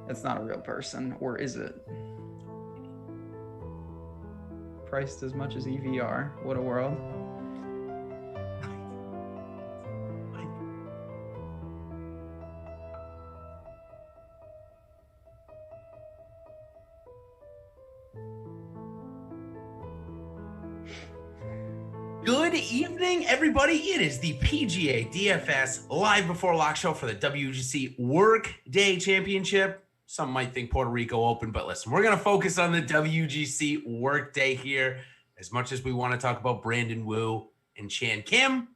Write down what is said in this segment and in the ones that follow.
It's not a real person, or is it? Priced as much as EVR. What a world. Good evening, everybody. It is the PGA DFS live before lock show for the WGC Workday Championship. Some might think Puerto Rico Open, but listen, we're going to focus on the WGC Workday here. As much as we want to talk about Brandon Wu and Chan Kim,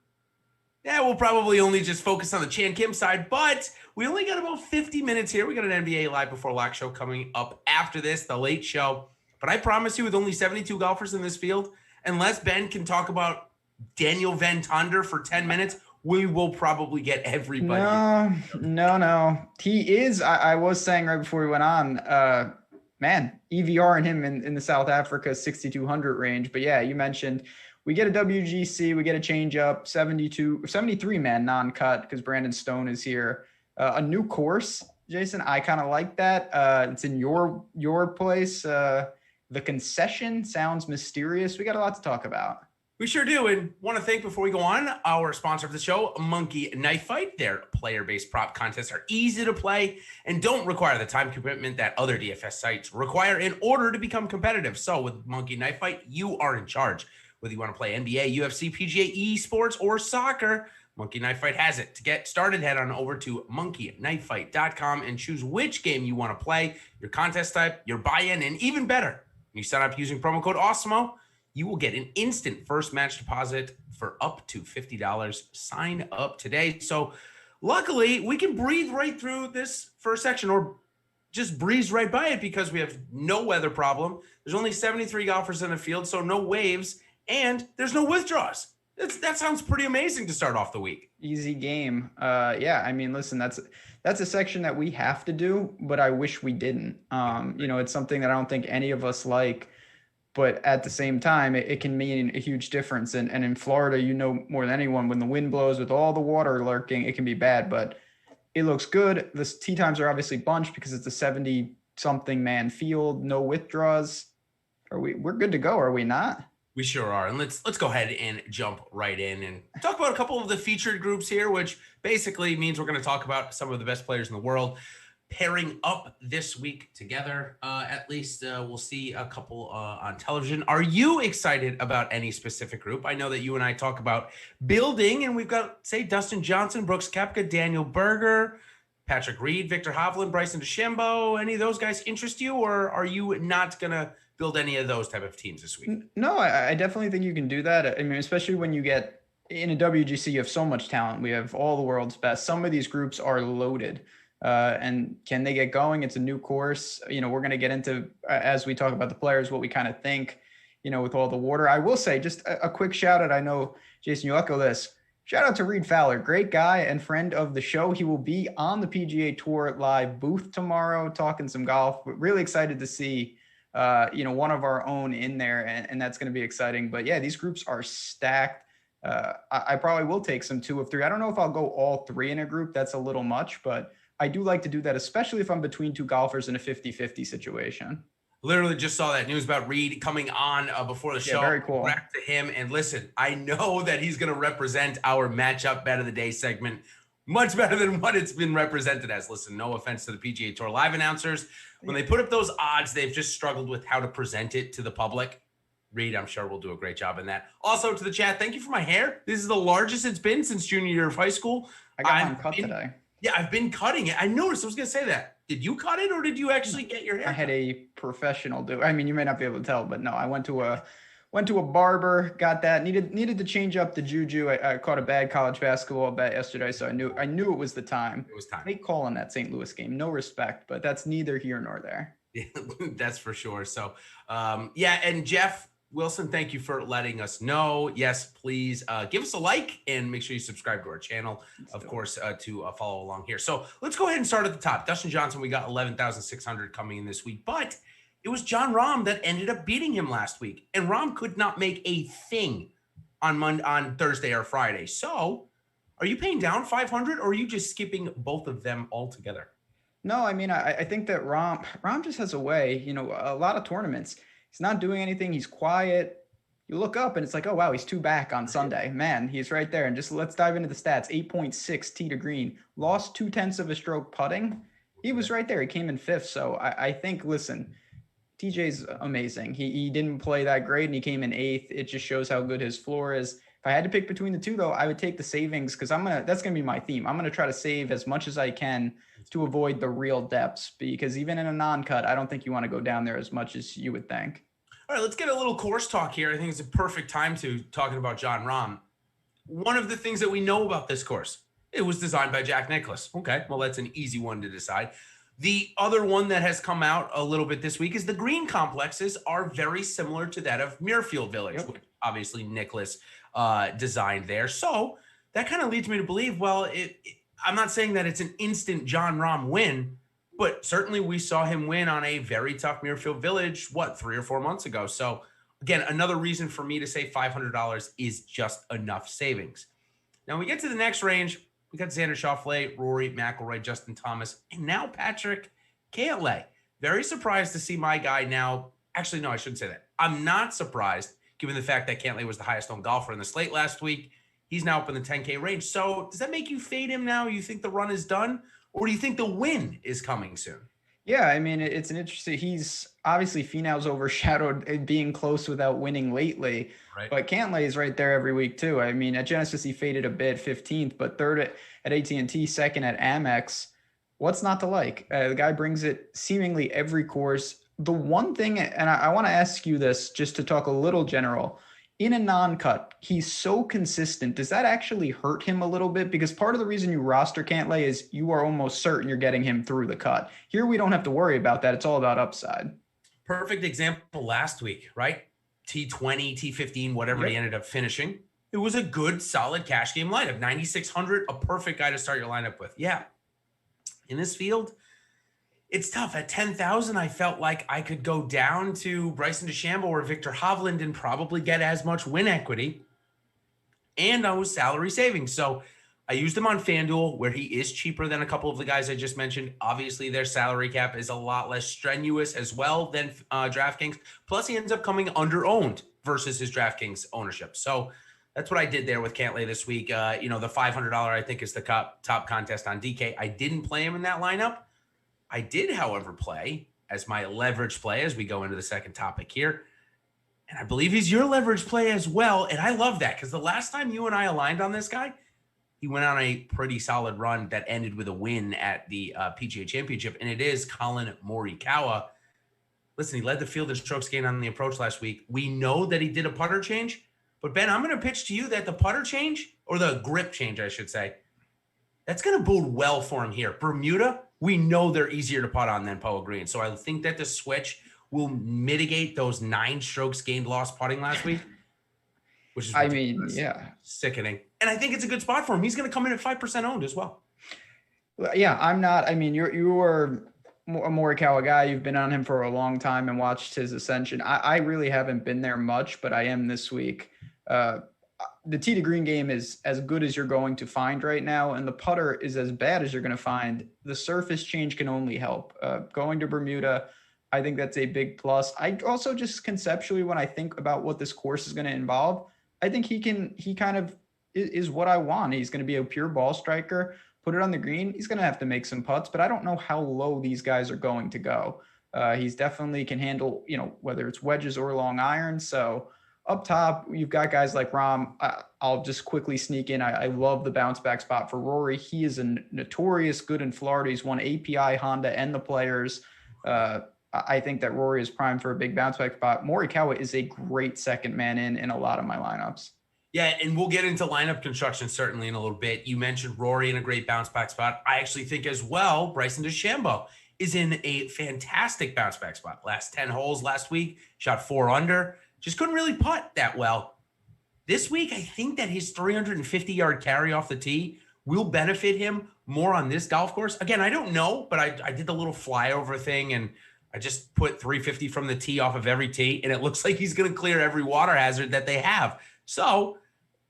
we'll probably only just focus on the Chan Kim side, but we only got about 50 minutes here. We got an NBA live before lock show coming up after this, the late show. But I promise you, with only 72 golfers in this field, unless Ben can talk about Daniel Van Tonder for 10 minutes, we will probably get everybody. No. He is, I was saying right before we went on, EVR and him in the South Africa 6,200 range. But yeah, you mentioned we get a WGC, we get a change up, 73 man non-cut because Brandon Stone is here. A new course, Jason, I kind of like that. It's in your place. The concession sounds mysterious. We got a lot to talk about. We sure do. And want to thank, before we go on, our sponsor of the show, Monkey Knife Fight. Their player-based prop contests are easy to play and don't require the time commitment that other DFS sites require in order to become competitive. So with Monkey Knife Fight, you are in charge. Whether you want to play NBA, UFC, PGA, esports, or soccer, Monkey Knife Fight has it. To get started, head on over to monkeyknifefight.com and choose which game you want to play, your contest type, your buy-in, and even better, when you sign up using promo code Awesemo, you will get an instant first match deposit for up to $50. Sign up today. So luckily, we can breathe right through this first section, or just breeze right by it, because we have no weather problem. There's only 73 golfers in the field, so no waves, and there's no withdrawals. That sounds pretty amazing to start off the week. Easy game. Listen, that's a section that we have to do, but I wish we didn't. It's something that I don't think any of us like, but at the same time, it can mean a huge difference. And in Florida, more than anyone, when the wind blows with all the water lurking, it can be bad, but it looks good. The tee times are obviously bunched because it's a 70-something man field, no withdrawals. We're good to go, are we not? We sure are. And let's go ahead and jump right in and talk about a couple of the featured groups here, which basically means we're going to talk about some of the best players in the world pairing up this week together. At least we'll see a couple on television. Are you excited about any specific group? I know that you and I talk about building, and we've got, say, Dustin Johnson, Brooks Koepka, Daniel Berger, Patrick Reed, Victor Hovland, Bryson DeChambeau. Any of those guys interest you, or are you not going to build any of those type of teams this week? No, I definitely think you can do that. I mean, especially when you get in a WGC, you have so much talent. We have all the world's best. Some of these groups are loaded. And can they get going? It's a new course. We're going to get into, as we talk about the players, what we kind of think, with all the water. I will say just a quick shout out. I know, Jason, you echo this. Shout out to Reed Fowler, great guy and friend of the show. He will be on the PGA Tour live booth tomorrow, talking some golf. We're really excited to see one of our own in there, and that's going to be exciting. But yeah, these groups are stacked. I probably will take some 2 of 3. I don't know if I'll go all 3 in a group. That's a little much, but I do like to do that, especially if I'm between 2 golfers in a 50-50 situation. Literally just saw that news about Reed coming on before the show. Very cool. Back to him. And listen, I know that he's going to represent our matchup bet of the day segment much better than what it's been represented as. Listen, no offense to the PGA Tour live announcers. When they put up those odds, they've just struggled with how to present it to the public. Reed, I'm sure, will do a great job in that. Also, to the chat, thank you for my hair. This is the largest it's been since junior year of high school. I got mine cut today. Yeah, I've been cutting it. I noticed. I was going to say that. Did you cut it, or did you actually get your hair? I had a professional do. I mean, you may not be able to tell, but no, I went to a barber, got that. Needed to change up the juju. I caught a bad college basketball bet yesterday, so I knew it was the time. It was time. They call in that St. Louis game. No respect, but that's neither here nor there. Yeah, that's for sure. So, and Jeff Wilson, thank you for letting us know. Yes, please give us a like and make sure you subscribe to our channel, of course, to follow along here. So let's go ahead and start at the top. Dustin Johnson, we got 11,600 coming in this week, but it was Jon Rahm that ended up beating him last week, and Rahm could not make a thing on Thursday or Friday. So are you paying down 500, or are you just skipping both of them altogether? No, I mean, I think that Rahm just has a way, a lot of tournaments. He's not doing anything. He's quiet. You look up and it's like, oh, wow, he's two back on Sunday. Man, he's right there. And just let's dive into the stats. 8.6 tee to green. Lost 0.2 of a stroke putting. He was right there. He came in fifth. So I think, listen, TJ's amazing. He didn't play that great and he came in eighth. It just shows how good his floor is. If I had to pick between the two, though, I would take the savings because that's gonna be my theme. I'm gonna try to save as much as I can to avoid the real depths, because even in a non-cut, I don't think you want to go down there as much as you would think. All right, let's get a little course talk here. I think it's a perfect time to talking about Jon Rahm. One of the things that we know about this course, it was designed by Jack Nicklaus. Okay, well, that's an easy one to decide. The other one that has come out a little bit this week is the green complexes are very similar to that of Muirfield Village, which obviously Nicklaus designed there. So that kind of leads me to believe, well, I'm not saying that it's an instant Jon Rahm win, but certainly we saw him win on a very tough Muirfield Village, 3 or 4 months ago. So again, another reason for me to say $500 is just enough savings. Now we get to the next range. We got Xander Schauffele, Rory McIlroy, Justin Thomas, and now Patrick Cantlay. Very surprised to see my guy now. Actually, no, I shouldn't say that. I'm not surprised, given the fact that Cantlay was the highest owned golfer in the slate last week. He's now up in the 10K range. So does that make you fade him now? You think the run is done? Or do you think the win is coming soon? Yeah, I mean, it's an interesting. He's obviously Finau's overshadowed being close without winning lately, right? But Cantlay is right there every week too. I mean, at Genesis he faded a bit, 15th, but third at AT&T, second at Amex. What's not to like? The guy brings it seemingly every course. The one thing, and I want to ask you this just to talk a little general. In a non-cut, he's so consistent. Does that actually hurt him a little bit? Because part of the reason you roster Cantlay is you are almost certain you're getting him through the cut. Here, we don't have to worry about that. It's all about upside. Perfect example last week, right? T20, T15, whatever he ended up finishing. It was a good, solid cash game lineup. 9,600, a perfect guy to start your lineup with. Yeah. In this field, it's tough. At 10,000, I felt like I could go down to Bryson DeChambeau or Victor Hovland and probably get as much win equity. And I was salary saving. So I used him on FanDuel, where he is cheaper than a couple of the guys I just mentioned. Obviously, their salary cap is a lot less strenuous as well than DraftKings. Plus, he ends up coming under-owned versus his DraftKings ownership. So that's what I did there with Cantlay this week. The $500, I think, is the top contest on DK. I didn't play him in that lineup. I did, however, play as my leverage play as we go into the second topic here. And I believe he's your leverage play as well. And I love that because the last time you and I aligned on this guy, he went on a pretty solid run that ended with a win at the PGA Championship. And it is Colin Morikawa. Listen, he led the field in strokes gained on the approach last week. We know that he did a putter change. But, Ben, I'm going to pitch to you that the putter change, or the grip change, I should say, that's going to bode well for him here. Bermuda, we know they're easier to putt on than Poa Green. So I think that the switch will mitigate those 9 strokes gained lost putting last week, which is sickening. And I think it's a good spot for him. He's going to come in at 5% owned as well. Yeah, I'm not. I mean, you were a Morikawa guy. You've been on him for a long time and watched his ascension. I really haven't been there much, but I am this week. The tee to green game is as good as you're going to find right now, and the putter is as bad as you're going to find. The surface change can only help. Going to Bermuda, I think that's a big plus. I also just conceptually, when I think about what this course is going to involve, I think he kind of is what I want. He's going to be a pure ball striker, put it on the green. He's going to have to make some putts, but I don't know how low these guys are going to go. He's definitely can handle, whether it's wedges or long irons. So up top, you've got guys like Rahm. I'll just quickly sneak in. I love the bounce back spot for Rory. He is a notorious good in Florida. He's won API, Honda, and the Players. I think that Rory is primed for a big bounce back spot. Morikawa is a great second man in a lot of my lineups. Yeah, and we'll get into lineup construction certainly in a little bit. You mentioned Rory in a great bounce back spot. I actually think as well, Bryson DeChambeau is in a fantastic bounce back spot. Last 10 holes last week, shot 4 under. Just couldn't really putt that well. This week, I think that his 350-yard carry off the tee will benefit him more on this golf course. Again, I don't know, but I did the little flyover thing, and I just put 350 from the tee off of every tee, and it looks like he's going to clear every water hazard that they have. So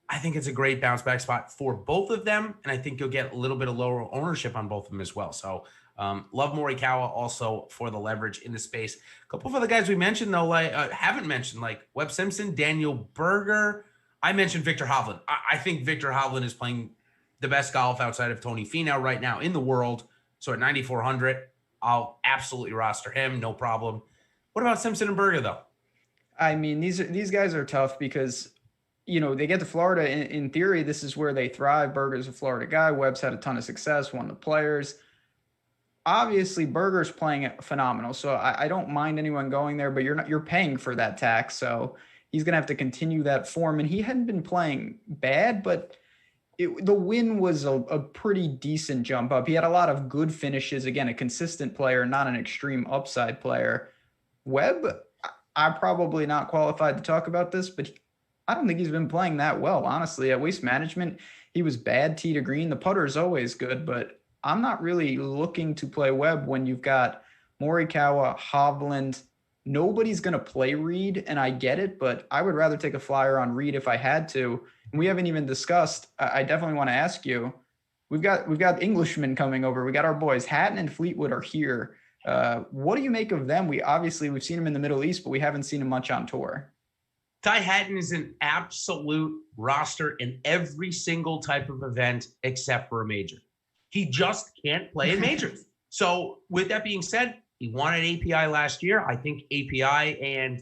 I think it's a great bounce back spot for both of them, and I think you'll get a little bit of lower ownership on both of them as well. So Love Morikawa also for the leverage in the space. A couple of other guys we mentioned, though, haven't mentioned, like Webb Simpson, Daniel Berger. I mentioned Victor Hovland. I think Victor Hovland is playing the best golf outside of Tony Finau right now in the world. So at 9,400, I'll absolutely roster him. No problem. What about Simpson and Berger, though? I mean, these guys are tough because, they get to Florida. In theory, this is where they thrive. Berger's a Florida guy. Webb's had a ton of success, won the Players. Obviously, Berger's playing phenomenal, so I don't mind anyone going there, but you're paying for that tax, so he's going to have to continue that form. And he hadn't been playing bad, but the win was a pretty decent jump up. He had a lot of good finishes. Again, a consistent player, not an extreme upside player. Webb, I'm probably not qualified to talk about this, but I don't think he's been playing that well, honestly. At Waste Management, he was bad tee to green. The putter is always good, but I'm not really looking to play Webb when you've got Morikawa, Hovland. Nobody's going to play Reed, and I get it, but I would rather take a flyer on Reed if I had to. And we haven't even discussed, I definitely want to ask you, we've got Englishmen coming over. We got our boys. Hatton and Fleetwood are here. What do you make of them? We've seen them in the Middle East, but we haven't seen them much on tour. Ty Hatton is an absolute roster in every single type of event except for a major. He just can't play in majors. So with that being said, he won at API last year. I think API and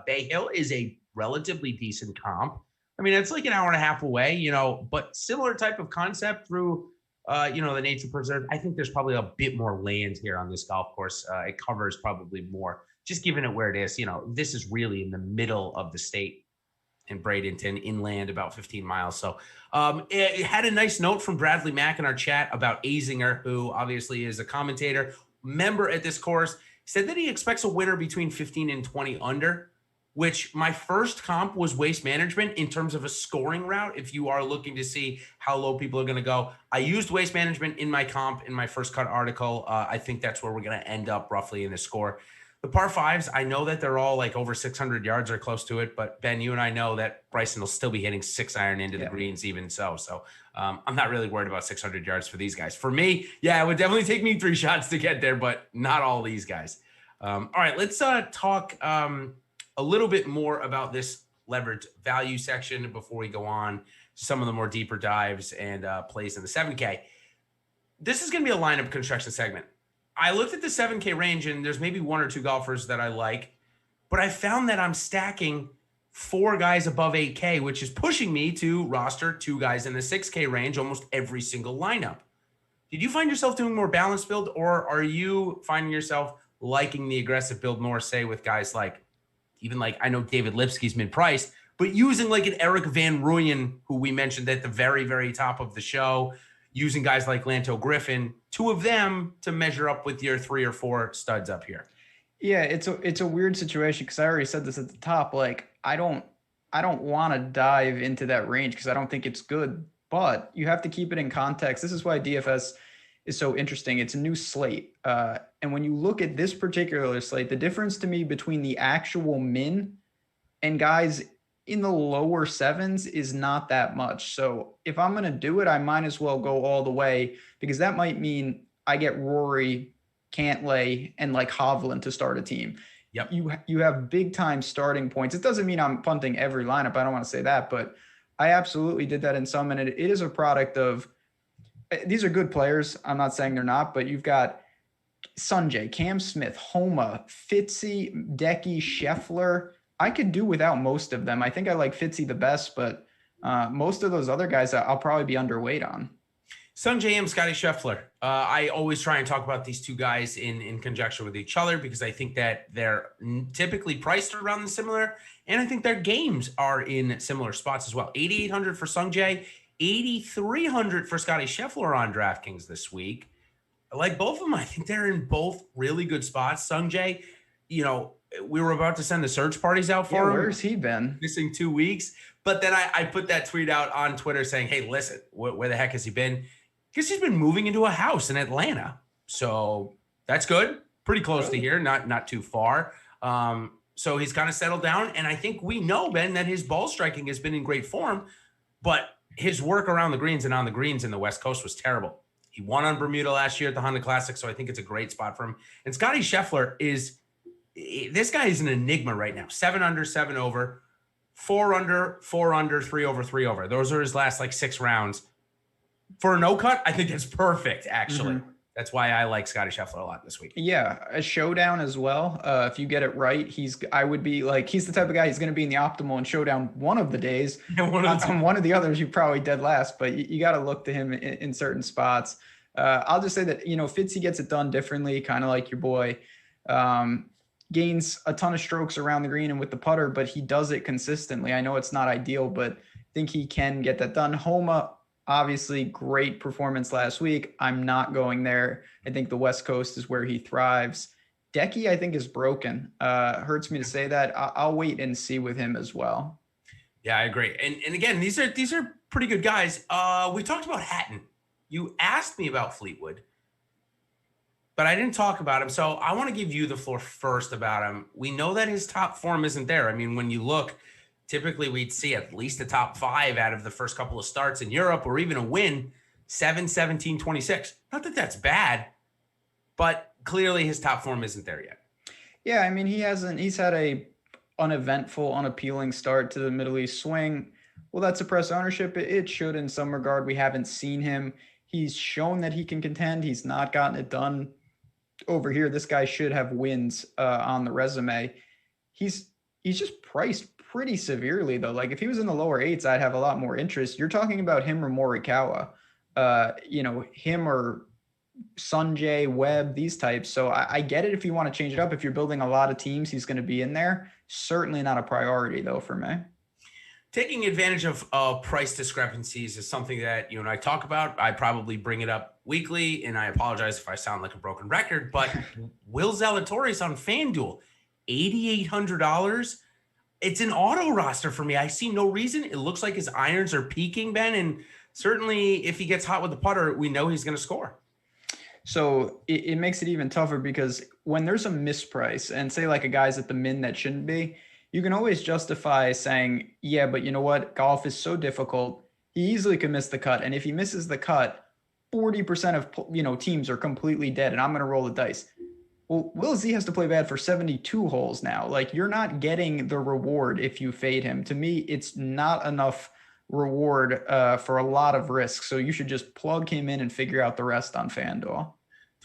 Bay Hill is a relatively decent comp. I mean, it's like an hour and a half away, but similar type of concept through, the nature preserve. I think there's probably a bit more land here on this golf course. It covers probably more, just given it where it is. This is really in the middle of the state in Bradenton, inland about 15 miles. So it had a nice note from Bradley Mack in our chat about Azinger, who obviously is a commentator, member at this course, said that he expects a winner between 15 and 20 under, which my first comp was Waste Management in terms of a scoring route. If you are looking to see how low people are going to go, I used Waste Management in my comp in my first cut article. I think that's where we're going to end up roughly in the score. The par fives, I know that they're all like over 600 yards or close to it, but Ben, you and I know that Bryson will still be hitting 6-iron into the greens even so. So I'm not really worried about 600 yards for these guys. For me, it would definitely take me 3 shots to get there, but not all these guys. All right, let's talk a little bit more about this leverage value section before we go on to some of the more deeper dives and plays in the 7K. This is going to be a lineup construction segment. I looked at the 7K range, and there's maybe 1 or 2 golfers that I like, but I found that I'm stacking 4 guys above 8K, which is pushing me to roster 2 guys in the 6K range almost every single lineup. Did you find yourself doing more balanced build, or are you finding yourself liking the aggressive build more, say, with guys like, even like, I know David Lipsky's mid-priced, but using like an Eric Van Rooyen, who we mentioned at the very, very top of the show, using guys like Lanto Griffin, 2 of them to measure up with your 3 or 4 studs up here? Yeah, it's a weird situation because I already said this at the top. Like, I don't want to dive into that range because I don't think it's good, but you have to keep it in context. This is why DFS is so interesting. It's a new slate. And when you look at this particular slate, the difference to me between the actual min and guys in the lower 7s is not that much. So if I'm going to do it, I might as well go all the way, because that might mean I get Rory, Cantlay, and like Hovland to start a team. Yep. You have big time starting points. It doesn't mean I'm punting every lineup. I don't want to say that, but I absolutely did that in some, and it is a product of, these are good players. I'm not saying they're not, but you've got Sanjay, Cam Smith, Homa, Fitzy, Decky, Scheffler. I could do without most of them. I think I like Fitzy the best, but most of those other guys I'll probably be underweight on. Sanjay and Scotty Sheffler. I always try and talk about these 2 guys in conjunction with each other because I think that they're typically priced around the similar, and I think their games are in similar spots as well. 8,800 for Sanjay, 8,300 for Scotty Sheffler on DraftKings this week. I like both of them. I think they're in both really good spots. Sanjay, we were about to send the search parties out for him. Where's he been? Missing 2 weeks. But then I put that tweet out on Twitter saying, hey, listen, where the heck has he been? Because he's been moving into a house in Atlanta. So that's good. Pretty close to here, not too far. So he's kind of settled down. And I think we know, Ben, that his ball striking has been in great form, but his work around the greens and on the greens in the West Coast was terrible. He won on Bermuda last year at the Honda Classic, so I think it's a great spot for him. And Scotty Sheffler this guy is an enigma right now. 7 under, 7 over, 4 under, 4 under, 3 over, 3 over. Those are his last 6 rounds. For a no cut, I think that's perfect, actually. Mm-hmm. That's why I like Scotty Sheffler a lot this week. Yeah, a showdown as well. If you get it right, he's the type of guy, he's going to be in the optimal and showdown one of the days. On one of the others, you're probably dead last, but you got to look to him in certain spots. I'll just say that, Fitzy gets it done differently, kind of like your boy. Gains a ton of strokes around the green and with the putter, but he does it consistently. I know it's not ideal, but I think he can get that done. Homa, obviously, great performance last week. I'm not going there. I think the West Coast is where he thrives. Decky, I think, is broken. Hurts me to say that. I'll wait and see with him as well. Yeah, I agree. And again, these are pretty good guys. We talked about Hatton. You asked me about Fleetwood, but I didn't talk about him. So I want to give you the floor first about him. We know that his top form isn't there. I mean, when you look, typically we'd see at least a top 5 out of the first couple of starts in Europe, or even a win, 7, 17, 26. Not that that's bad, but clearly his top form isn't there yet. Yeah, I mean, he's had a uneventful, unappealing start to the Middle East swing. Will that suppress ownership? It should in some regard. We haven't seen him. He's shown that he can contend. He's not gotten it done over here. This guy should have wins on the resume. He's just priced pretty severely, though. Like, if he was in the lower 8s, I'd have a lot more interest. You're talking about him or Morikawa, him or Sunjay, Webb, these types. So I get it if you want to change it up. If you're building a lot of teams, he's going to be in there. Certainly not a priority, though, for me. Taking advantage of price discrepancies is something that you and I talk about. I probably bring it up weekly, and I apologize if I sound like a broken record, but Will Zalatoris on FanDuel, $8,800. It's an auto roster for me. I see no reason. It looks like his irons are peaking, Ben, and certainly if he gets hot with the putter, we know he's going to score. So it makes it even tougher because when there's a misprice and say like a guy's at the min that shouldn't be, you can always justify saying, yeah, but you know what? Golf is so difficult. He easily could miss the cut. And if he misses the cut, 40% of teams are completely dead, and I'm going to roll the dice. Well, Will Z has to play bad for 72 holes now. Like, you're not getting the reward if you fade him. To me, it's not enough reward for a lot of risk. So you should just plug him in and figure out the rest on FanDuel.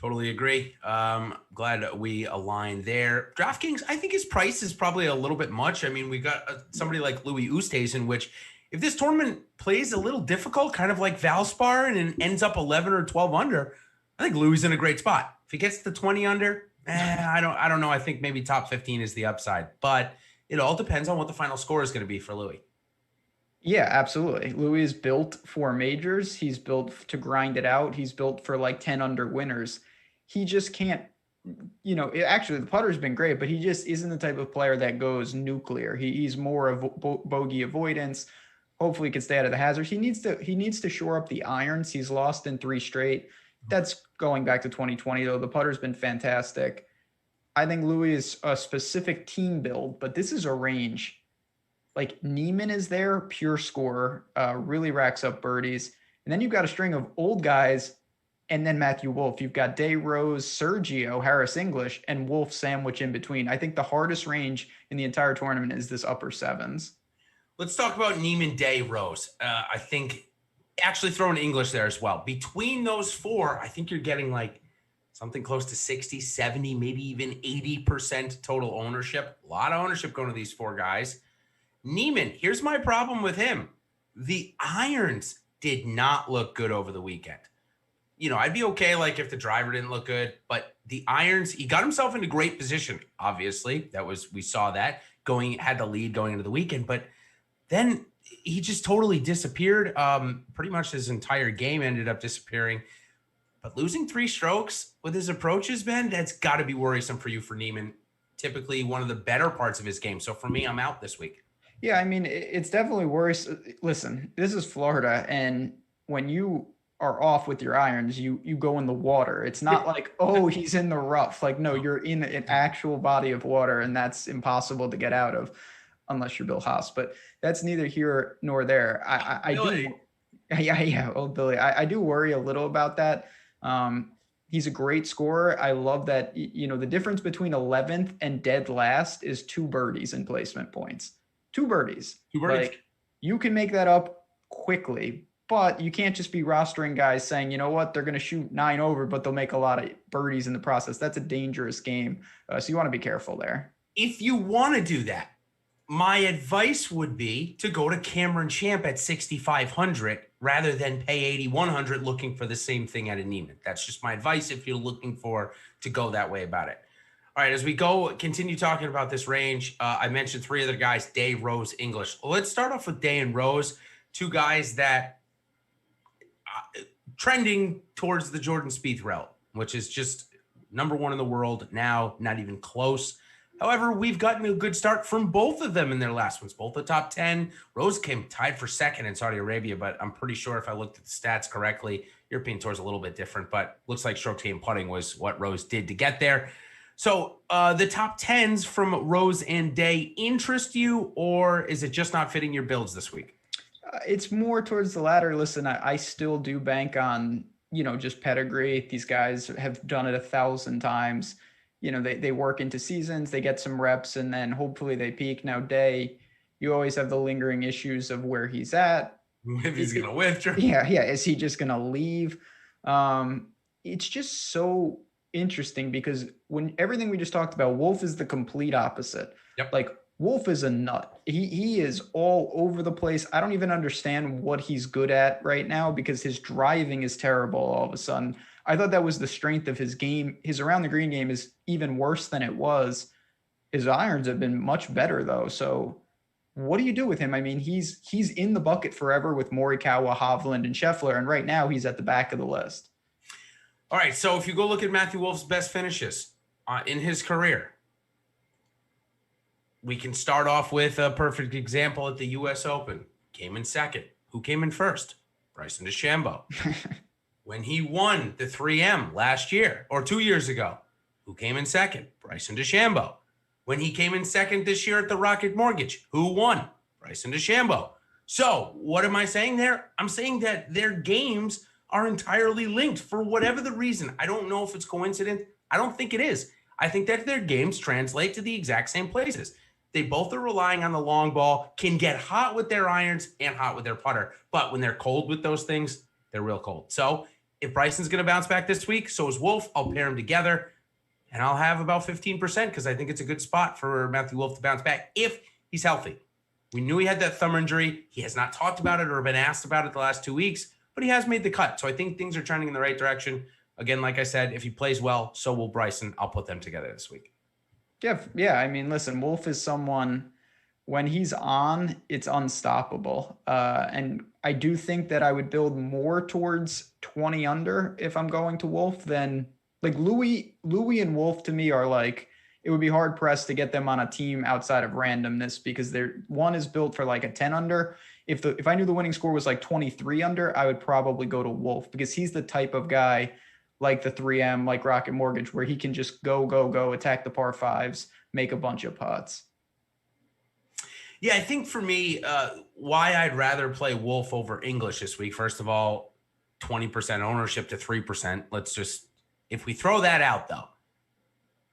Totally agree. Glad we aligned there. DraftKings, I think his price is probably a little bit much. I mean, we got somebody like Louis Oosthuizen, which if this tournament plays a little difficult, kind of like Valspar, and ends up 11 or 12 under, I think Louis is in a great spot. If he gets to 20 under, I don't know. I think maybe top 15 is the upside, but it all depends on what the final score is going to be for Louis. Yeah, absolutely. Louis is built for majors. He's built to grind it out. He's built for 10 under winners. He just can't, actually the putter's been great, but he just isn't the type of player that goes nuclear. He's more of bogey avoidance. Hopefully he can stay out of the hazards. He needs to shore up the irons. He's lost in 3 straight. That's going back to 2020, though. The putter's been fantastic. I think Louis is a specific team build, but this is a range. Like, Neiman is there, pure scorer, really racks up birdies. And then you've got a string of old guys, and then Matthew Wolff. You've got Day Rose, Sergio, Harris English, and Wolff sandwich in between. I think the hardest range in the entire tournament is this upper 7s. Let's talk about Neiman, Day, Rose. I think actually throwing English there as well. Between those 4, I think you're getting something close to 60, 70, maybe even 80% total ownership. A lot of ownership going to these 4 guys. Neiman, here's my problem with him. The irons did not look good over the weekend. I'd be okay if the driver didn't look good, but the irons, he got himself into great position. Obviously, we saw that had the lead going into the weekend, but then he just totally disappeared. Pretty much his entire game ended up disappearing. But losing 3 strokes with his approaches, Ben, that's got to be worrisome for you for Neiman. Typically one of the better parts of his game. So for me, I'm out this week. Yeah, I mean, it's definitely worse. Listen, this is Florida, and when you are off with your irons, you go in the water. It's not like, oh, he's in the rough. No, you're in an actual body of water, and that's impossible to get out of unless you're Bill Haas. But that's neither here nor there. I do. Yeah. Old Billy. I do worry a little about that. He's a great scorer. I love that, the difference between 11th and dead last is 2 birdies in placement points. 2 birdies. 2 birdies. Like, you can make that up quickly, but you can't just be rostering guys saying, you know what, they're going to shoot 9 over, but they'll make a lot of birdies in the process. That's a dangerous game. So you want to be careful there. If you want to do that, my advice would be to go to Cameron Champ at 6,500 rather than pay 8,100 looking for the same thing at a Neiman. That's just my advice if you're looking to go that way about it. All right, as we continue talking about this range, I mentioned 3 other guys, Day, Rose, English. Let's start off with Day and Rose, 2 guys that trending towards the Jordan Spieth route, which is just number 1 in the world now, not even close. However, we've gotten a good start from both of them in their last ones, both the top 10. Rose came tied for second in Saudi Arabia, but I'm pretty sure if I looked at the stats correctly, European Tour is a little bit different, but looks like stroke gain putting was what Rose did to get there. So the top 10s from Rose and Day interest you, or is it just not fitting your builds this week? It's more towards the latter. Listen, I still do bank on, just pedigree. These guys have done it 1,000 times. They work into seasons, they get some reps, and then hopefully they peak. Now, Day, you always have the lingering issues of where he's at. If he's going to withdraw. Yeah. Is he just going to leave? It's just so interesting because when everything we just talked about, Wolff is the complete opposite. Yep. Like, Wolff is a nut. He is all over the place. I don't even understand what he's good at right now because his driving is terrible all of a sudden. I thought that was the strength of his game. His around the green game is even worse than it was. His irons have been much better though. So what do you do with him? I mean, he's in the bucket forever with Morikawa, Hovland, and Scheffler, and right now he's at the back of the list. All right, so if you go look at Matthew Wolff's best finishes in his career, we can start off with a perfect example at the U.S. Open. Came in second. Who came in first? Bryson DeChambeau. When he won the 3M last year or 2 years ago, who came in second? Bryson DeChambeau. When he came in second this year at the Rocket Mortgage, who won? Bryson DeChambeau. So what am I saying there? I'm saying that their games are entirely linked for whatever the reason. I don't know if it's coincidence. I don't think it is. I think that their games translate to the exact same places. They both are relying on the long ball, can get hot with their irons and hot with their putter. But when they're cold with those things, they're real cold. So if Bryson's going to bounce back this week, so is Wolff. I'll pair them together, and I'll have about 15% because I think it's a good spot for Matthew Wolff to bounce back if he's healthy. We knew he had that thumb injury. He has not talked about it or been asked about it the last 2 weeks, but he has made the cut. So I think things are trending in the right direction. Again, like I said, if he plays well, so will Bryson. I'll put them together this week. Yeah. I mean, listen, Wolff is someone, when he's on, it's unstoppable. And I do think that I would build more towards 20 under if I'm going to Wolff than like Louis and Wolff to me are like, it would be hard pressed to get them on a team outside of randomness because one is built for like a 10 under. If I knew the winning score was like 23 under, I would probably go to Wolff because he's the type of guy like the 3M, like Rocket Mortgage, where he can just go, attack the par fives, make a bunch of putts. Yeah, I think for me, why I'd rather play Wolff over English this week, first of all, 20% ownership to 3%. If we throw that out, though,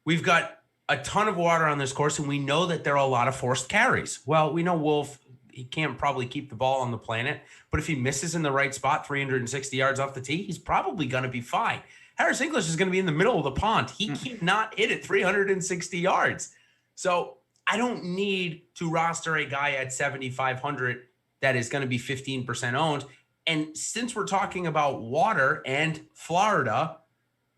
we've got a ton of water on this course, and we know that there are a lot of forced carries. Well, we know Wolff, he can't probably keep the ball on the planet, but if he misses in the right spot, 360 yards off the tee, he's probably going to be fine. Harris English is going to be in the middle of the pond. He cannot hit it 360 yards. So I don't need to roster a guy at 7,500 that is going to be 15% owned. And since we're talking about water and Florida,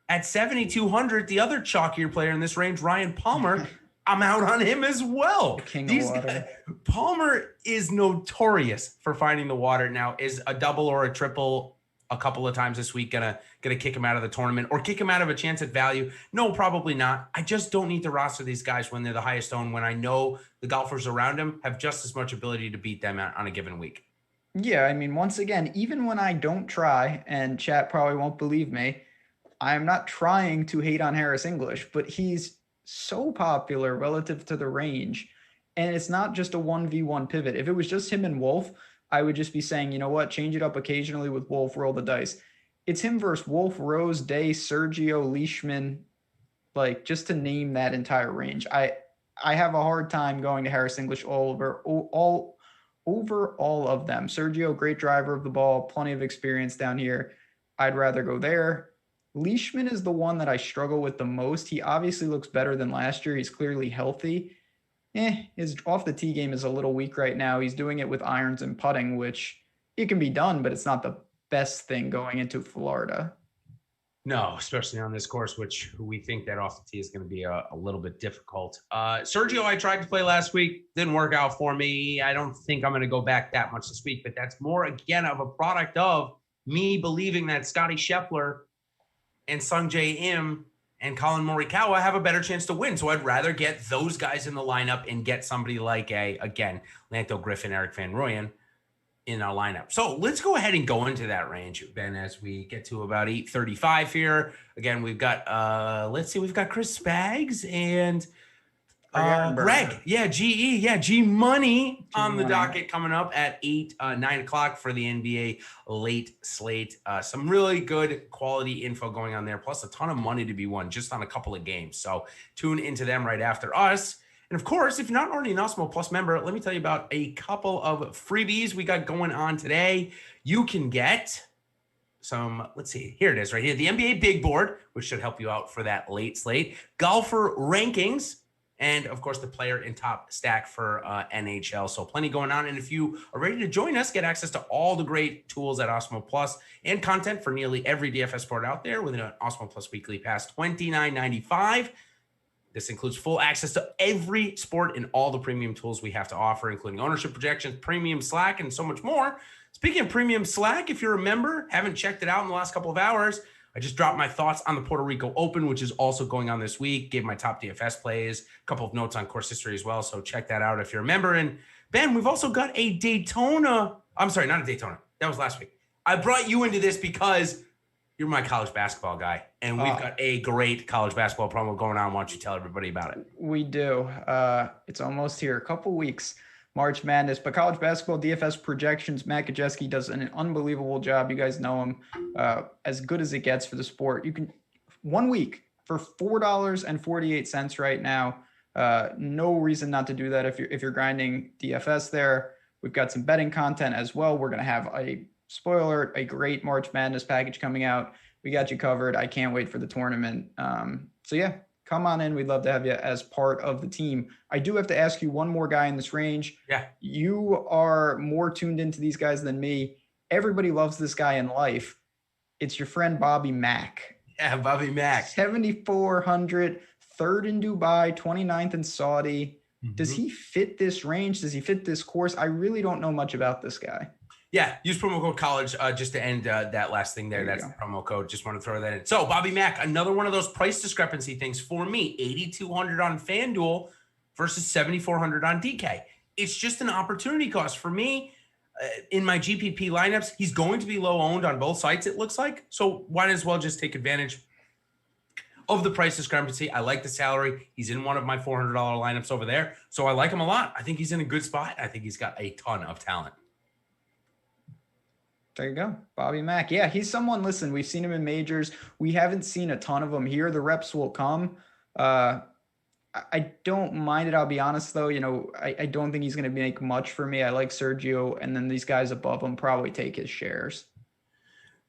at 7,200, the other chalkier player in this range, Ryan Palmer, I'm out on him as well. King of water. Palmer is notorious for finding the water. Now, is a double or a triple a couple of times this week gonna kick him out of the tournament or kick him out of a chance at value? No, probably not. I just don't need to roster these guys when they're the highest owned, when I know the golfers around him have just as much ability to beat them on a given week. Yeah, I mean, once again, even when I don't try, and chat probably won't believe me, I'm not trying to hate on Harris English, but he's so popular relative to the range. And it's not just a 1v1 pivot. If it was just him and Wolff, I would just be saying, you know what, change it up occasionally with Wolf, roll the dice. It's him versus Wolf, Rose, Day, Sergio, Leishman, like just to name that entire range. I have a hard time going to Harris English all over all of them. Sergio, great driver of the ball, plenty of experience down here. I'd rather go there. Leishman is the one that I struggle with the most. He obviously looks better than last year. He's clearly healthy. His off the tee game is a little weak right now. He's doing it with irons and putting, which it can be done, but it's not the best thing going into Florida. No, especially on this course, which we think that off the tee is going to be a little bit difficult. Sergio, I tried to play last week. Didn't work out for me. I don't think I'm going to go back that much this week, but that's more, again, of a product of me believing that Scotty Sheffler and Sungjae Im and Colin Morikawa have a better chance to win. So I'd rather get those guys in the lineup and get somebody like Lanto Griffin, Eric Van Rooyen in our lineup. So let's go ahead and go into that range, Ben, as we get to about 8:35 here. Again, we've got, we've got Chris Spags and Greg. Yeah, GE. Yeah, G Money on the docket coming up at 9 o'clock for the NBA late slate. Some really good quality info going on there, plus a ton of money to be won just on a couple of games. So tune into them right after us. And of course, if you're not already an Awesemo Plus member, let me tell you about a couple of freebies we got going on today. You can get some, let's see, here it is right here. The NBA Big Board, which should help you out for that late slate. Golfer rankings. And, of course, the player in top stack for NHL. So plenty going on. And if you are ready to join us, get access to all the great tools at Awesemo Plus and content for nearly every DFS sport out there with an Awesemo Plus weekly pass, $29.95. This includes full access to every sport and all the premium tools we have to offer, including ownership projections, premium Slack, and so much more. Speaking of premium Slack, if you're a member, haven't checked it out in the last couple of hours, I just dropped my thoughts on the Puerto Rico Open, which is also going on this week. Gave my top DFS plays, a couple of notes on course history as well. So check that out if you're a member. And Ben, we've also got a Daytona. I'm sorry, not a Daytona. That was last week. I brought you into this because you're my college basketball guy. And we've got a great college basketball promo going on. Why don't you tell everybody about it? We do. It's almost here. A couple weeks. March Madness, but college basketball DFS projections, Mack does an unbelievable job. You guys know him, as good as it gets for the sport. You can 1 week for $4.48 right now. No reason not to do that if you're grinding DFS there. We've got some betting content as well. We're going to have a great March Madness package coming out. We got you covered. I can't wait for the tournament. So yeah, come on in. We'd love to have you as part of the team. I do have to ask you one more guy in this range. Yeah. You are more tuned into these guys than me. Everybody loves this guy in life. It's your friend Bobby Mack. Yeah, Bobby Mack. 7,400, third in Dubai, 29th in Saudi. Mm-hmm. Does he fit this range? Does he fit this course? I really don't know much about this guy. Yeah, use promo code college just to end that last thing there. That's the promo code. Just want to throw that in. So Bobby Mack, another one of those price discrepancy things for me. 8,200 on FanDuel versus 7,400 on DK. It's just an opportunity cost for me. In my GPP lineups, he's going to be low owned on both sites, it looks like. So why as well just take advantage of the price discrepancy. I like the salary. He's in one of my $400 lineups over there. So I like him a lot. I think he's in a good spot. I think he's got a ton of talent. There you go. Bobby Mack. Yeah, he's someone, listen, we've seen him in majors. We haven't seen a ton of them here. The reps will come. I don't mind it. I'll be honest, though. I don't think he's going to make much for me. I like Sergio, and then these guys above him probably take his shares.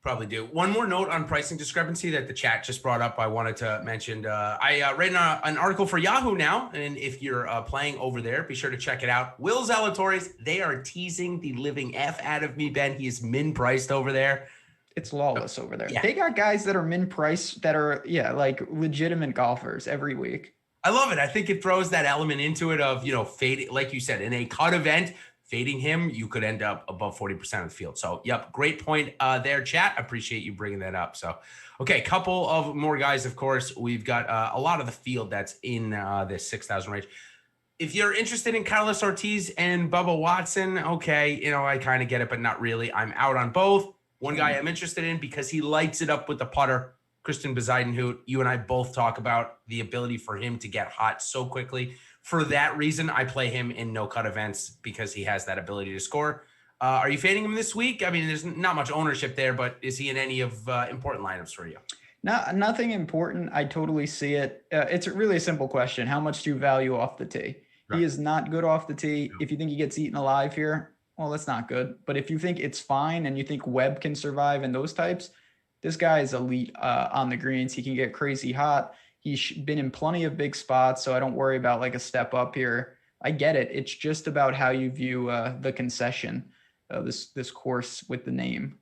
Probably do. One more note on pricing discrepancy that the chat just brought up. I wanted to mention. I read an article for Yahoo now, and if you're playing over there, be sure to check it out. Will Zalatoris, they are teasing the living F out of me, Ben. He is min-priced over there. It's lawless over there. Yeah. They got guys that are min-priced that are, like legitimate golfers every week. I love it. I think it throws that element into it of, fading, like you said, in a cut event, fading him, you could end up above 40% of the field. So, yep, great point there, chat. I appreciate you bringing that up. So, okay, couple of more guys, of course. We've got a lot of the field that's in this 6,000 range. If you're interested in Carlos Ortiz and Bubba Watson, okay, I kind of get it, but not really. I'm out on both. One guy I'm interested in because he lights it up with the putter, Christian Bezuidenhout. You and I both talk about the ability for him to get hot so quickly. For that reason, I play him in no-cut events because he has that ability to score. Are you fading him this week? I mean, there's not much ownership there, but is he in any of important lineups for you? Nothing important. I totally see it. It's really a simple question. How much do you value off the tee? Right. He is not good off the tee. If you think he gets eaten alive here, well, that's not good. But if you think it's fine and you think Webb can survive and those types, this guy is elite on the greens. He can get crazy hot. He's been in plenty of big spots, so I don't worry about like a step up here. I get it. It's just about how you view the concession, this course with the name.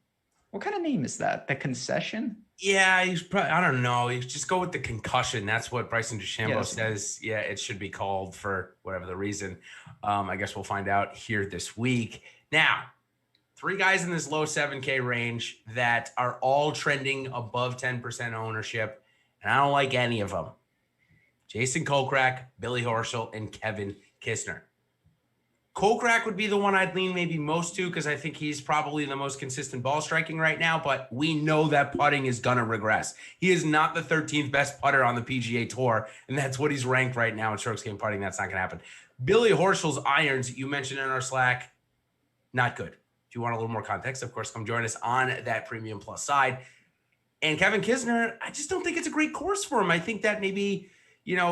What kind of name is that? The Concession? Yeah, he's probably, I don't know. You just go with the concussion. That's what Bryson Deshambo says. Yeah, it should be called for whatever the reason. I guess we'll find out here this week. Now, 3 guys in this low 7K range that are all trending above 10% ownership, and I don't like any of them. Jason Kokrak, Billy Horschel, and Kevin Kisner. Kokrak would be the one I'd lean maybe most to because I think he's probably the most consistent ball striking right now, but we know that putting is going to regress. He is not the 13th best putter on the PGA Tour, and that's what he's ranked right now in strokes gained putting. That's not going to happen. Billy Horschel's irons, you mentioned in our Slack, not good. If you want a little more context, of course, come join us on that Premium Plus side. And Kevin Kisner, I just don't think it's a great course for him. I think that maybe,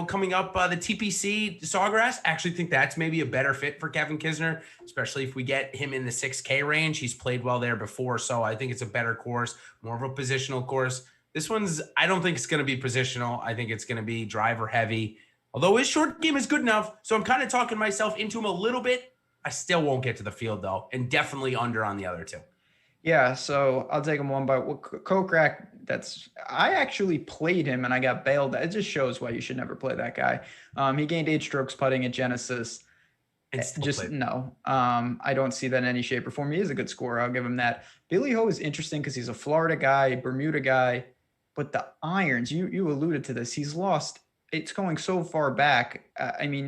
coming up the TPC Sawgrass, I actually think that's maybe a better fit for Kevin Kisner, especially if we get him in the 6K range. He's played well there before, so I think it's a better course, more of a positional course. This one's, I don't think it's going to be positional. I think it's going to be driver heavy, although his short game is good enough. So I'm kind of talking myself into him a little bit. I still won't get to the field, though, and definitely under on the other 2. Yeah, so I'll take him one by one. Kokrak, I actually played him and I got bailed. It just shows why you should never play that guy. He gained 8 strokes putting at Genesis. No. I don't see that in any shape or form. He is a good scorer. I'll give him that. Billy Ho is interesting because he's a Florida guy, Bermuda guy, but the irons, you alluded to this. He's lost. It's going so far back.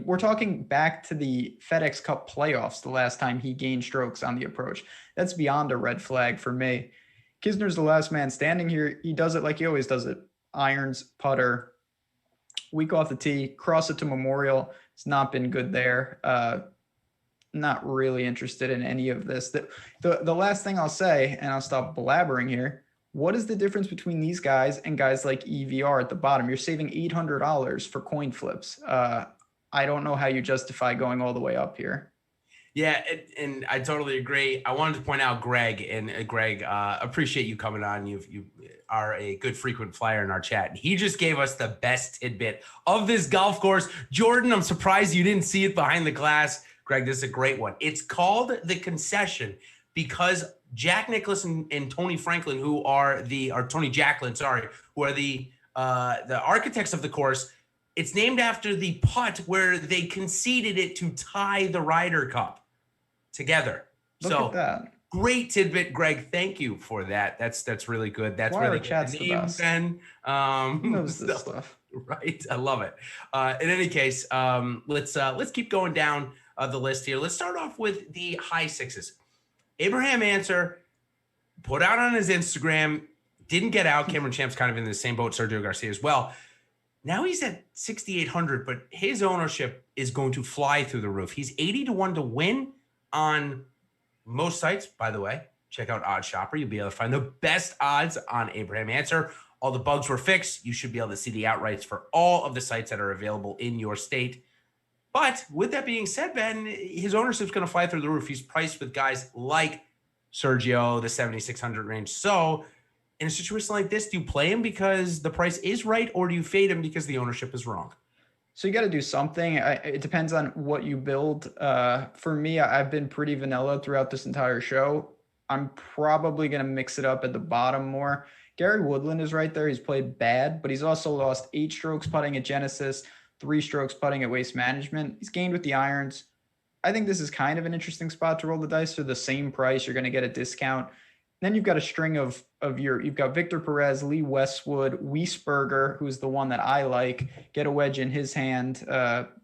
We're talking back to the FedEx Cup playoffs the last time he gained strokes on the approach. That's beyond a red flag for me. Kisner's the last man standing here. He does it like he always does it. Irons, putter, weak off the tee, cross it to Memorial. It's not been good there. Not really interested in any of this. The last thing I'll say, and I'll stop blabbering here, what is the difference between these guys and guys like EVR at the bottom? You're saving $800 for coin flips. I don't know how you justify going all the way up here. Yeah, and I totally agree. I wanted to point out Greg, appreciate you coming on. You are a good frequent flyer in our chat. He just gave us the best tidbit of this golf course. Jordan, I'm surprised you didn't see it behind the glass. Greg, this is a great one. It's called the Concession because Jack Nicklaus and Tony Franklin, who are the architects of the course. It's named after the putt where they conceded it to tie the Ryder Cup together. Look at that. Great tidbit, Greg. Thank you for that. That's really good. That's Why really chat's the best. Ben. Who knows this stuff? Right. I love it. In any case, let's keep going down the list here. Let's start off with the high sixes. Abraham Answer put out on his Instagram, didn't get out. Cameron Champ's kind of in the same boat, Sergio Garcia as well. Now he's at 6,800, but his ownership is going to fly through the roof. He's 80-1 to win on most sites, by the way. Check out Odd Shopper. You'll be able to find the best odds on Abraham Answer. All the bugs were fixed. You should be able to see the outrights for all of the sites that are available in your state. But with that being said, Ben, his ownership's going to fly through the roof. He's priced with guys like Sergio, the 7,600 range. So in a situation like this, do you play him because the price is right, or do you fade him because the ownership is wrong? So you got to do something. It depends on what you build. For me, I've been pretty vanilla throughout this entire show. I'm probably going to mix it up at the bottom more. Gary Woodland is right there. He's played bad, but he's also lost 8 strokes putting at Genesis, 3 strokes putting at Waste Management. He's gained with the irons. I think this is kind of an interesting spot to roll the dice for the same price. You're going to get a discount. Then you've got a string you've got Victor Perez, Lee Westwood, Wiesberger, who's the one that I like, get a wedge in his hand.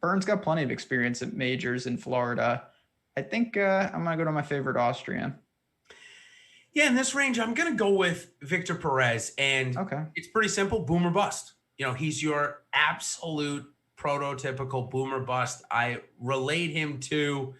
Burns got plenty of experience at majors in Florida. I think I'm going to go to my favorite Austrian. Yeah, in this range, I'm going to go with Victor Perez, and It's pretty simple, boom or bust. He's your absolute prototypical boomer bust. I relate him to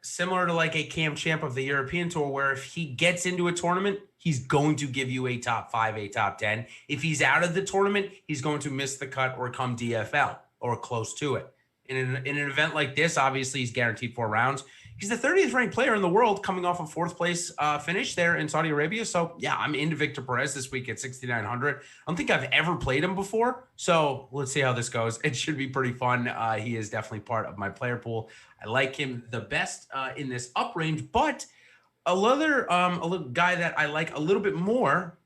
Similar to like a Cam Champ of the European Tour, where if he gets into a tournament, he's going to give you a top 5, a top 10. If he's out of the tournament, he's going to miss the cut or come DFL or close to it. In an event like this, obviously he's guaranteed 4 rounds. He's the 30th ranked player in the world, coming off a 4th place finish there in Saudi Arabia. So yeah, I'm into Victor Perez this week at 6,900. I don't think I've ever played him before. So let's see how this goes. It should be pretty fun. He is definitely part of my player pool. I like him the best in this up range, but a little guy that I like a little bit more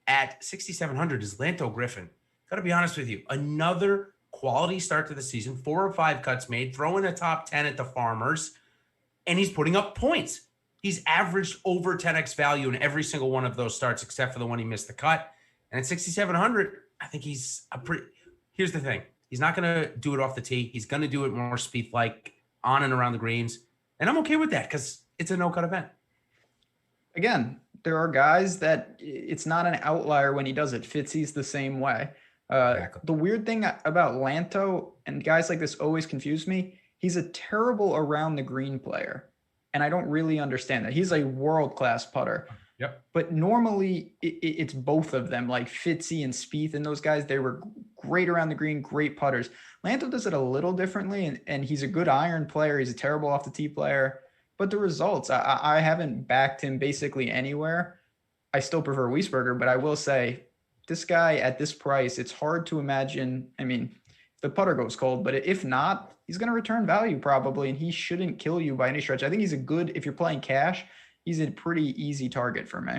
at 6,700 is Lanto Griffin. Got to be honest with you, another quality start to the season, 4 or 5 cuts made, throwing a top 10 at the Farmers, and he's putting up points. He's averaged over 10x value in every single one of those starts, except for the one he missed the cut. And at 6,700, I think he's a pretty. Here's the thing: he's not going to do it off the tee. He's going to do it more Spieth-like on and around the greens, and I'm okay with that because it's a no-cut event. Again, there are guys that it's not an outlier when he does it. Fitzy's the same way. Exactly. The weird thing about Lanto, and guys like this always confuse me, he's a terrible around the green player. And I don't really understand that. He's a world-class putter. Yep. But normally it's both of them, like Fitzy and Spieth and those guys. They were great around the green, great putters. Lanto does it a little differently, and he's a good iron player. He's a terrible off the tee player. But the results, I haven't backed him basically anywhere. I still prefer Wiesberger, but I will say this guy at this price, it's hard to imagine. I mean, the putter goes cold, but if not, he's going to return value probably, and he shouldn't kill you by any stretch. I think he's a good, if you're playing cash, he's a pretty easy target for me.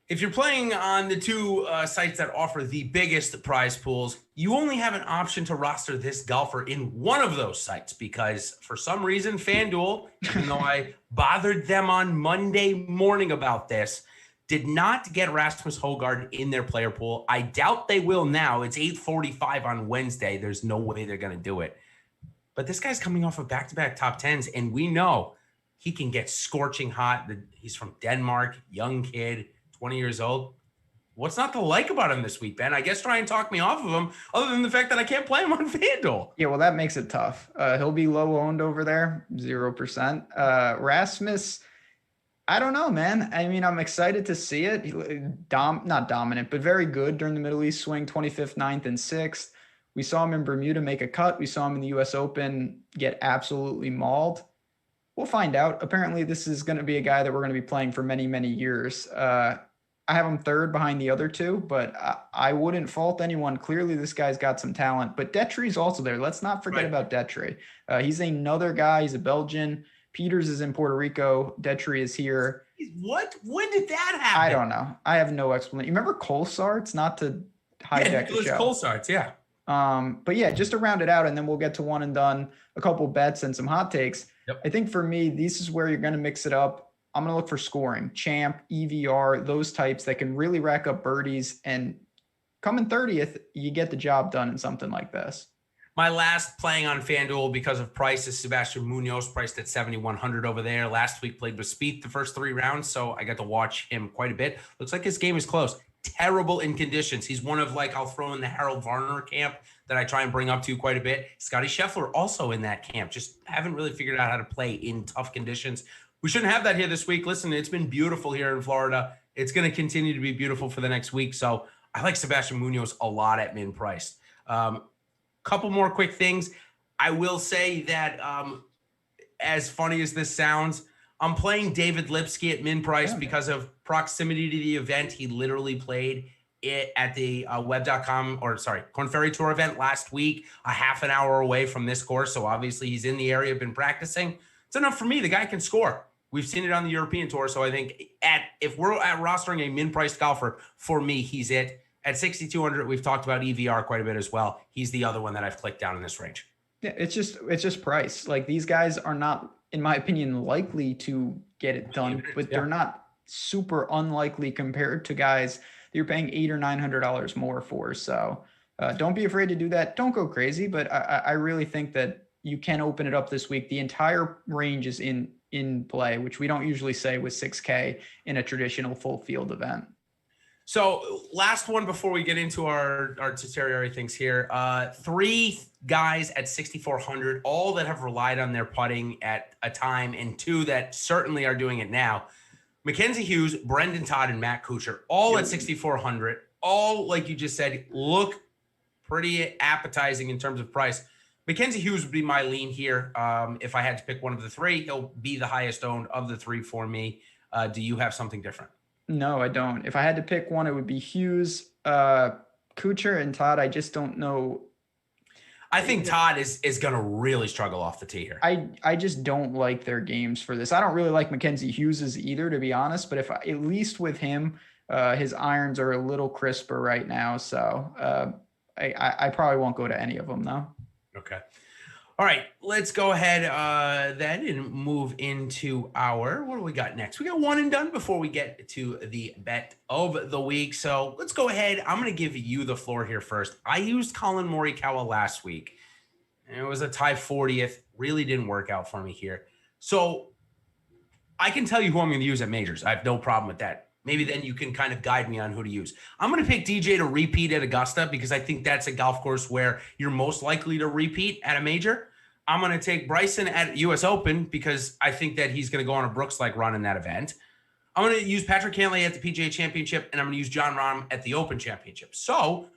If you're playing on the 2 sites that offer the biggest prize pools, you only have an option to roster this golfer in one of those sites because for some reason, FanDuel, even though I bothered them on Monday morning about this, did not get Rasmus Højgaard in their player pool. I doubt they will now. It's 8:45 on Wednesday. There's no way they're going to do it. But this guy's coming off of back-to-back top 10s, and we know he can get scorching hot. He's from Denmark, young kid, 20 years old. What's not to like about him this week, Ben? I guess try and talk me off of him, other than the fact that I can't play him on FanDuel. Yeah, well, that makes it tough. He'll be low owned over there, 0%. Rasmus, I don't know, man. I mean, I'm excited to see it. Not dominant, but very good during the Middle East swing, 25th, 9th, and 6th. We saw him in Bermuda make a cut. We saw him in the U.S. Open get absolutely mauled. We'll find out. Apparently, this is going to be a guy that we're going to be playing for many, many years. I have him 3rd behind the other 2, but I wouldn't fault anyone. Clearly, this guy's got some talent. But Detry's also there. Let's not forget about Detry. He's another guy. He's a Belgian. Peters is in Puerto Rico. Detry is here. What? When did that happen? I don't know. I have no explanation. You remember Colsaerts? Not to hijack the show. Colsaerts, yeah. But yeah, just to round it out, and then we'll get to one and done, a couple bets and some hot takes. Yep. I think for me, this is where you're going to mix it up. I'm going to look for scoring, champ, EVR, those types that can really rack up birdies. And coming 30th, you get the job done in something like this. My last playing on FanDuel because of price is Sebastian Munoz, priced at 7,100 over there. Last week played with Spieth the first 3 rounds, so I got to watch him quite a bit. Looks like his game is close. Terrible in conditions. He's one of, like, I'll throw in the Harold Varner camp that I try and bring up to quite a bit. Scotty Sheffler also in that camp. Just haven't really figured out how to play in tough conditions. We shouldn't have that here this week. Listen, it's been beautiful here in Florida. It's going to continue to be beautiful for the next week. So I like Sebastian Munoz a lot at min price. Couple more quick things. I will say that as funny as this sounds, I'm playing David Lipsky at min price because of proximity to the event. He literally played it at the Korn Ferry Tour event last week, a half an hour away from this course. So obviously he's in the area, been practicing. It's enough for me. The guy can score. We've seen it on the European Tour. So I think if we're rostering a min-priced golfer, for me, he's it. At 6,200, we've talked about EVR quite a bit as well. He's the other one that I've clicked down in this range. Yeah, it's just price. Like, these guys are not, in my opinion, likely to get it done, but they're not super unlikely compared to guys that you're paying $800 or $900 more for. So don't be afraid to do that. Don't go crazy, but I really think that you can open it up this week. The entire range is in play, which we don't usually say with 6K in a traditional full field event. So last one before we get into our tertiary things here. 3 guys at 6,400, all that have relied on their putting at a time, and 2 that certainly are doing it now. Mackenzie Hughes, Brendan Todd, and Matt Kuchar, all at 6,400. All, like you just said, look pretty appetizing in terms of price. Mackenzie Hughes would be my lean here. If I had to pick one of the 3, he'll be the highest owned of the 3 for me. Do you have something different? No, I don't. If I had to pick one, it would be Hughes, Kuchar, and Todd. I just don't know. I think Todd is going to really struggle off the tee here. I just don't like their games for this. I don't really like Mackenzie Hughes's either, to be honest. But at least with him, his irons are a little crisper right now. So I probably won't go to any of them though. Okay. All right, let's go ahead then and move into our, what do we got next? We got one and done before we get to the bet of the week. So let's go ahead. I'm going to give you the floor here first. I used Colin Morikawa last week. And it was a tie 40th. Really didn't work out for me here. So I can tell you who I'm going to use at majors. I have no problem with that. Maybe then you can kind of guide me on who to use. I'm going to pick DJ to repeat at Augusta because I think that's a golf course where you're most likely to repeat at a major. I'm going to take Bryson at US Open because I think that he's going to go on a Brooks-like run in that event. I'm going to use Patrick Cantlay at the PGA Championship, and I'm going to use Jon Rahm at the Open Championship. So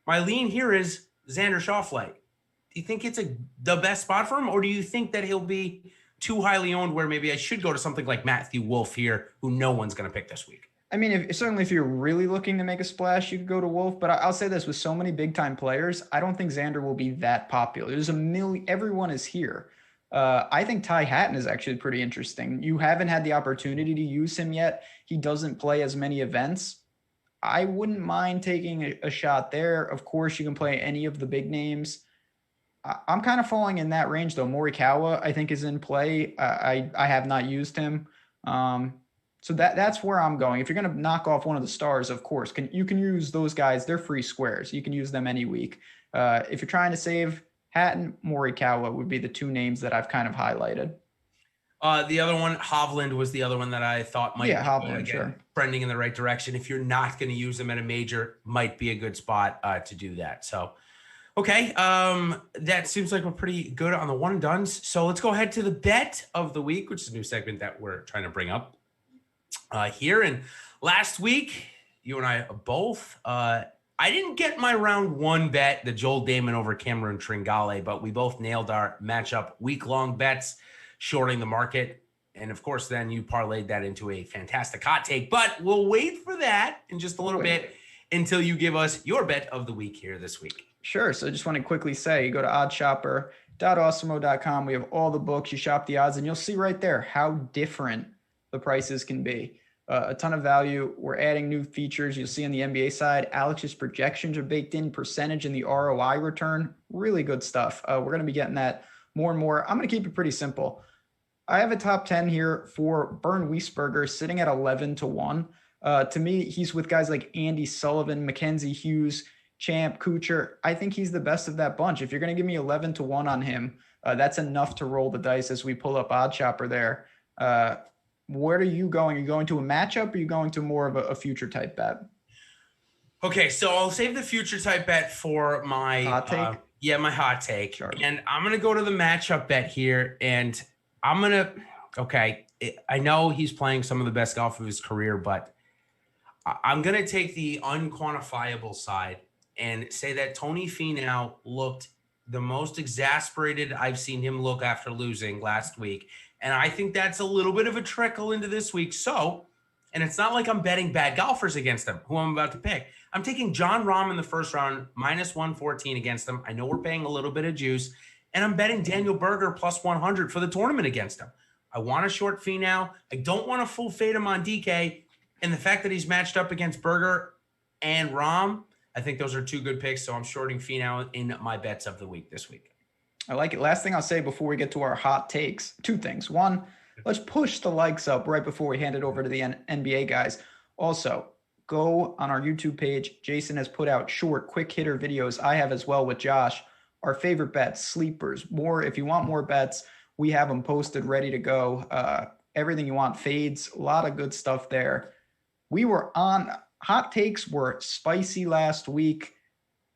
my lean here is Xander Schauffele. Do you think it's the best spot for him, or do you think that he'll be too highly owned where maybe I should go to something like Matthew Wolff here, who no one's going to pick this week? I mean, certainly if you're really looking to make a splash, you could go to Wolff. But I'll say this, with so many big-time players, I don't think Xander will be that popular. There's a million. Everyone is here. I think Ty Hatton is actually pretty interesting. You haven't had the opportunity to use him yet. He doesn't play as many events. I wouldn't mind taking a shot there. Of course, you can play any of the big names. I'm kind of falling in that range, though. Morikawa, I think, is in play. I have not used him. So that's where I'm going. If you're going to knock off one of the stars, of course, you can use those guys. They're free squares. You can use them any week. If you're trying to save Hatton, Morikawa would be the 2 names that I've kind of highlighted. The other one, Hovland, was the other one that I thought might be Hovland, sure, trending in the right direction. If you're not going to use them at a major, might be a good spot to do that. So, okay, that seems like we're pretty good on the one and dones. So let's go ahead to the bet of the week, which is a new segment that we're trying to bring up here. And last week, you and I both, I didn't get my round 1 bet, the Joel Damon over Cameron Tringale, but we both nailed our matchup week-long bets, shorting the market. And of course, then you parlayed that into a fantastic hot take, but we'll wait for that in just a little bit until you give us your bet of the week here this week. Sure. So I just want to quickly say, you go to oddshopper.awesemo.com. We have all the books. You shop the odds, and you'll see right there how different the prices can be. A ton of value. We're adding new features. You'll see on the NBA side, Alex's projections are baked in, percentage and the ROI return. Really good stuff. We're going to be getting that more and more. I'm going to keep it pretty simple. I have a top 10 here for Bernd Wiesberger sitting at 11-1. To me, he's with guys like Andy Sullivan, Mackenzie Hughes, Champ, Kuchar. I think he's the best of that bunch. If you're going to give me 11-1 on him, that's enough to roll the dice as we pull up Odd Shopper there. Where are you going? Are you going to a matchup, or are you going to more of a future type bet? Okay, so I'll save the future type bet for my hot take. My hot take. Sure. And I'm going to go to the matchup bet here. And I'm going to, I know he's playing some of the best golf of his career, but I'm going to take the unquantifiable side and say that Tony Finau looked the most exasperated I've seen him look after losing last week. And I think that's a little bit of a trickle into this week. So, and it's not like I'm betting bad golfers against them, who I'm about to pick. I'm taking Jon Rahm in the first round, -114 against them. I know we're paying a little bit of juice. And I'm betting Daniel Berger +100 for the tournament against him. I want a short Finau. I don't want a full fade him on DK. And the fact that he's matched up against Berger and Rahm, I think those are 2 good picks. So I'm shorting Finau in my bets of the week this week. I like it. Last thing I'll say before we get to our hot takes, 2 things. 1, let's push the likes up right before we hand it over to the NBA guys. Also, go on our YouTube page. Jason has put out short, quick hitter videos. I have as well with Josh. Our favorite bets, sleepers, more. If you want more bets, we have them posted, ready to go. Everything you want, fades, a lot of good stuff there. We were on hot takes were spicy last week.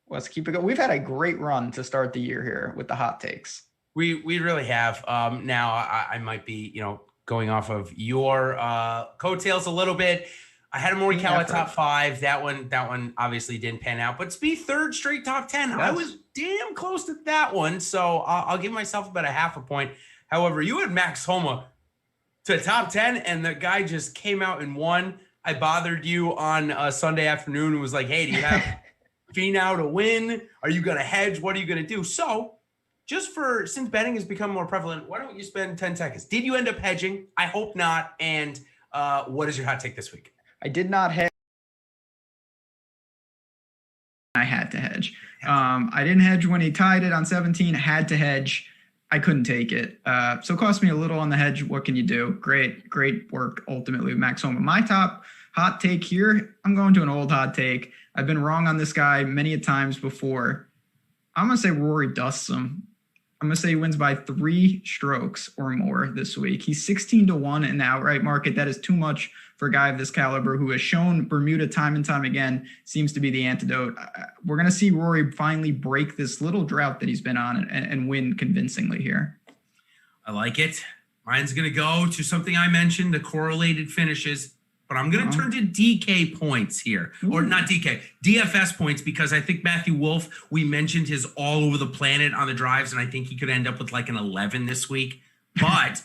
Let's keep it going. We've had a great run to start the year here with the hot takes. We really have. Now I might be, going off of your coattails a little bit. I had a Morikawa top 5. That one obviously didn't pan out, but Spieth third straight top 10. Yes. I was damn close to that one, so I'll give myself about a half a point. However, you had Max Homa to top 10, and the guy just came out and won. I bothered you on a Sunday afternoon and was like, hey, do you have Finau to win? Are you going to hedge? What are you going to do? So since betting has become more prevalent, why don't you spend 10 seconds? Did you end up hedging? I hope not. And what is your hot take this week? I did not hedge. I had to hedge. I didn't hedge when he tied it on 17. I had to hedge. I couldn't take it. So it cost me a little on the hedge. What can you do? Great work ultimately with Max Homa. My top hot take here, I'm going to an old hot take. I've been wrong on this guy many a times before. I'm going to say Rory dusts him. I'm going to say he wins by 3 strokes or more this week. He's 16-1 in the outright market. That is too much for a guy of this caliber who has shown Bermuda time and time again seems to be the antidote. We're going to see Rory finally break this little drought that he's been on and win convincingly here. I like it. Mine's going to go to something I mentioned, the correlated finishes. But I'm going to turn to DK points here, or not DK, DFS points, because I think Matthew Wolff, we mentioned his all over the planet on the drives, and I think he could end up with like an 11 this week. But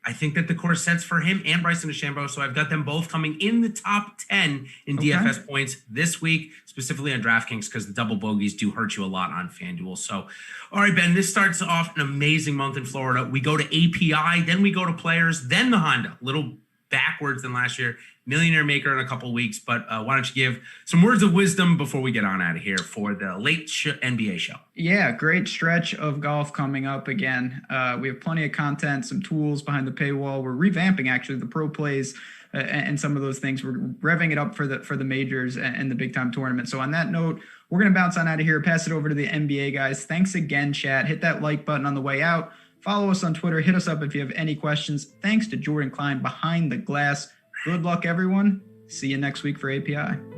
I think that the course sets for him and Bryson DeChambeau, so I've got them both coming in the top 10 in DFS points this week, specifically on DraftKings, because the double bogeys do hurt you a lot on FanDuel. So, all right, Ben, this starts off an amazing month in Florida. We go to API, then we go to players, then the Honda, little backwards than last year, millionaire maker in a couple of weeks. But why don't you give some words of wisdom before we get on out of here for the late NBA show? Yeah, great stretch of golf coming up again. We have plenty of content, some tools behind the paywall. We're revamping actually the pro plays and some of those things. We're revving it up for the majors and the big time tournament. So on that note, we're going to bounce on out of here, pass it over to the NBA guys. Thanks again, chat. Hit that like button on the way out. Follow us on Twitter. Hit us up if you have any questions. Thanks to Jordan Klein behind the glass. Good luck, everyone. See you next week for API.